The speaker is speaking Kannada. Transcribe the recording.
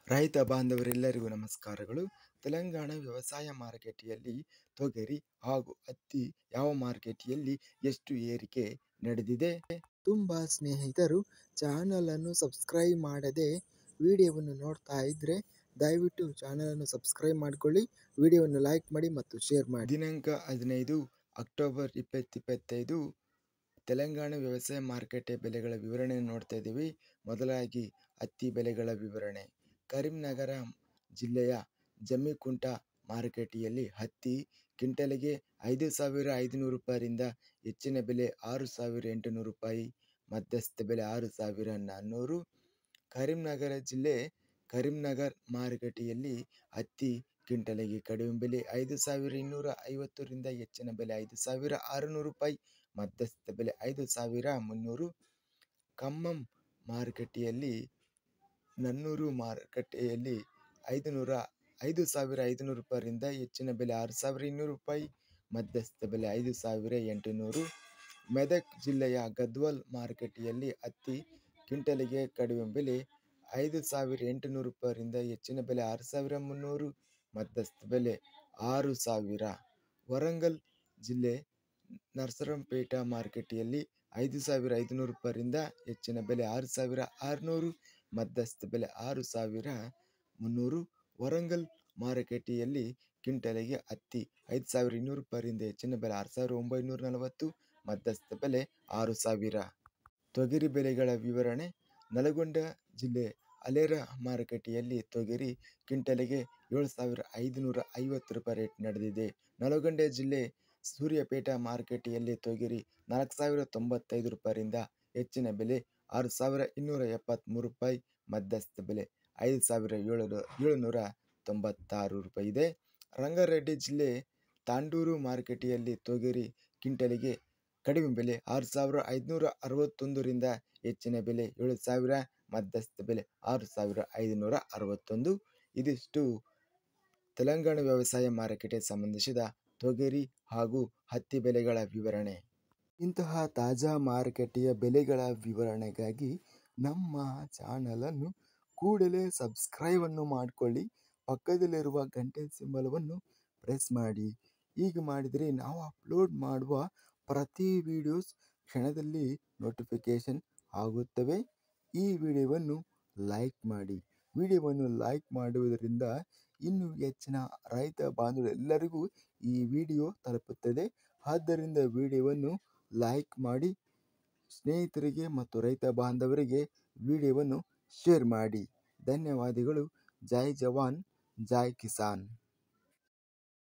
ರೈತ ಬಾಂಧವರೆಲ್ಲರಿಗೂ ನಮಸ್ಕಾರಗಳು. ತೆಲಂಗಾಣ ವ್ಯವಸಾಯ ಮಾರುಕಟ್ಟೆಯಲ್ಲಿ ತೊಗರಿ ಹಾಗೂ ಹತ್ತಿ ಯಾವ ಮಾರುಕಟ್ಟೆಯಲ್ಲಿ ಎಷ್ಟು ಏರಿಕೆ ನಡೆದಿದೆ? ತುಂಬ ಸ್ನೇಹಿತರು ಚಾನಲನ್ನು ಸಬ್ಸ್ಕ್ರೈಬ್ ಮಾಡದೆ ವಿಡಿಯೋವನ್ನು ನೋಡ್ತಾ ಇದ್ದರೆ ದಯವಿಟ್ಟು ಚಾನಲನ್ನು ಸಬ್ಸ್ಕ್ರೈಬ್ ಮಾಡಿಕೊಳ್ಳಿ, ವಿಡಿಯೋವನ್ನು ಲೈಕ್ ಮಾಡಿ ಮತ್ತು ಶೇರ್ ಮಾಡಿ. ದಿನಾಂಕ 15 ಅಕ್ಟೋಬರ್ 2025 ತೆಲಂಗಾಣ ವ್ಯವಸಾಯ ಮಾರುಕಟ್ಟೆ ಬೆಲೆಗಳ ವಿವರಣೆಯನ್ನು ನೋಡ್ತಾ ಇದ್ದೀವಿ. ಮೊದಲಾಗಿ ಹತ್ತಿ ಬೆಲೆಗಳ ವಿವರಣೆ. ಕರೀಂನಗರ ಜಿಲ್ಲೆಯ ಜಮ್ಮಿಕುಂಟ ಮಾರುಕಟ್ಟೆಯಲ್ಲಿ ಹತ್ತಿ ಕ್ವಿಂಟಲಿಗೆ 5,500 ರೂಪಾಯಿಯಿಂದ ಹೆಚ್ಚಿನ ಬೆಲೆ 6,800 ರೂಪಾಯಿ, ಮಧ್ಯಸ್ಥ ಬೆಲೆ 6,400. ಕರೀಂನಗರ ಜಿಲ್ಲೆ ಕರೀಂನಗರ್ ಮಾರುಕಟ್ಟೆಯಲ್ಲಿ ಹತ್ತಿ ಕ್ವಿಂಟಲಿಗೆ ಕಡಿಮೆ ಬೆಲೆ 5,250ರಿಂದ ಹೆಚ್ಚಿನ ಬೆಲೆ 5,600 ರೂಪಾಯಿ, ಮಧ್ಯಸ್ಥ ಬೆಲೆ 5,300. ಖಮ್ಮಂ ಮಾರುಕಟ್ಟೆಯಲ್ಲಿ ನನ್ನೂರು ಮಾರುಕಟ್ಟೆಯಲ್ಲಿ 5,500 ರೂಪಾಯಿಯಿಂದ ಹೆಚ್ಚಿನ ಬೆಲೆ 6,200 ರೂಪಾಯಿ, ಮಧ್ಯಸ್ಥ ಬೆಲೆ 5,800. ಮೆದಕ್ ಜಿಲ್ಲೆಯ ಗದ್ವಾಲ್ ಮಾರುಕಟ್ಟೆಯಲ್ಲಿ ಹತ್ತಿ ಕ್ವಿಂಟಲಿಗೆ ಕಡಿಮೆ ಬೆಲೆ 5,800 ರೂಪಾಯಿಯಿಂದ ಹೆಚ್ಚಿನ ಬೆಲೆ 6,300, ಮಧ್ಯಸ್ಥ ಬೆಲೆ 6,000. ವರಂಗಲ್ ಜಿಲ್ಲೆ ನರಸರಾಂಪೇಟ ಮಾರುಕಟ್ಟೆಯಲ್ಲಿ 5,500 ರೂಪಾಯಿಯಿಂದ ಹೆಚ್ಚಿನ ಬೆಲೆ 6,600, ಮಧ್ಯಸ್ಥ ಬೆಲೆ 6,300. ವರಂಗಲ್ ಮಾರುಕಟ್ಟೆಯಲ್ಲಿ ಕ್ವಿಂಟಲಿಗೆ ಹತ್ತಿ 5,200 ರೂಪಾಯಿಯಿಂದ ಹೆಚ್ಚಿನ ಬೆಲೆ 6,940, ಮಧ್ಯಸ್ಥ ಬೆಲೆ 6,000. ತೊಗರಿ ಬೆಲೆಗಳ ವಿವರಣೆ. ನಲ್ಗೊಂಡ ಜಿಲ್ಲೆ ಅಲೇರ ಮಾರುಕಟ್ಟೆಯಲ್ಲಿ ತೊಗರಿ ಕ್ವಿಂಟಲಿಗೆ 7,550 ರೂಪಾಯಿ ರೇಟ್ ನಡೆದಿದೆ. ನಲ್ಗೊಂಡ ಜಿಲ್ಲೆ ಸೂರ್ಯಾಪೇಟ ಮಾರುಕಟ್ಟೆಯಲ್ಲಿ ತೊಗರಿ 4,095 ರೂಪಾಯಿಯಿಂದ ಹೆಚ್ಚಿನ ಬೆಲೆ 6,273 ರೂಪಾಯಿ, ಮಧ್ಯಸ್ಥ ಬೆಲೆ 5,796 ರೂಪಾಯಿ ಇದೆ. ರಂಗಾರೆಡ್ಡಿ ಜಿಲ್ಲೆ ತಾಂಡೂರು ಮಾರುಕಟ್ಟೆಯಲ್ಲಿ ತೊಗರಿ ಕ್ವಿಂಟಲಿಗೆ ಕಡಿಮೆ ಬೆಲೆ 6,561ರಿಂದ ಹೆಚ್ಚಿನ ಬೆಲೆ 7,000, ಮಧ್ಯಸ್ಥ ಬೆಲೆ 6,561. ಇದಿಷ್ಟು ತೆಲಂಗಾಣ ವ್ಯವಸಾಯ ಮಾರುಕಟ್ಟೆಗೆ ಸಂಬಂಧಿಸಿದ ತೊಗರಿ ಹಾಗೂ ಹತ್ತಿ ಬೆಲೆಗಳ ವಿವರಣೆ. ಇಂತಹ ತಾಜಾ ಮಾರುಕಟ್ಟೆಯ ಬೆಲೆಗಳ ವಿವರಣೆಗಾಗಿ ನಮ್ಮ ಚಾನಲನ್ನು ಕೂಡಲೇ ಸಬ್ಸ್ಕ್ರೈಬನ್ನು ಮಾಡಿಕೊಳ್ಳಿ, ಪಕ್ಕದಲ್ಲಿರುವ ಗಂಟೆ ಸಿಂಬಲವನ್ನು ಪ್ರೆಸ್ ಮಾಡಿ. ಹೀಗೆ ಮಾಡಿದರೆ ನಾವು ಅಪ್ಲೋಡ್ ಮಾಡುವ ಪ್ರತಿ ವಿಡಿಯೋಸ್ ಕ್ಷಣದಲ್ಲಿ ನೋಟಿಫಿಕೇಷನ್ ಆಗುತ್ತವೆ. ಈ ವಿಡಿಯೋವನ್ನು ಲೈಕ್ ಮಾಡಿ. ವಿಡಿಯೋವನ್ನು ಲೈಕ್ ಮಾಡುವುದರಿಂದ ಇನ್ನೂ ಹೆಚ್ಚಿನ ರೈತ ಬಾಂಧವರೆಲ್ಲರಿಗೂ ಈ ವಿಡಿಯೋ ತಲುಪುತ್ತದೆ. ಆದ್ದರಿಂದ ವಿಡಿಯೋವನ್ನು ಲೈಕ್ ಮಾಡಿ, ಸ್ನೇಹಿತರಿಗೆ ಮತ್ತು ರೈತ ಬಾಂಧವರಿಗೆ ವಿಡಿಯೋವನ್ನು ಶೇರ್ ಮಾಡಿ. ಧನ್ಯವಾದಗಳು. ಜೈ ಜವಾನ್, ಜೈ ಕಿಸಾನ್.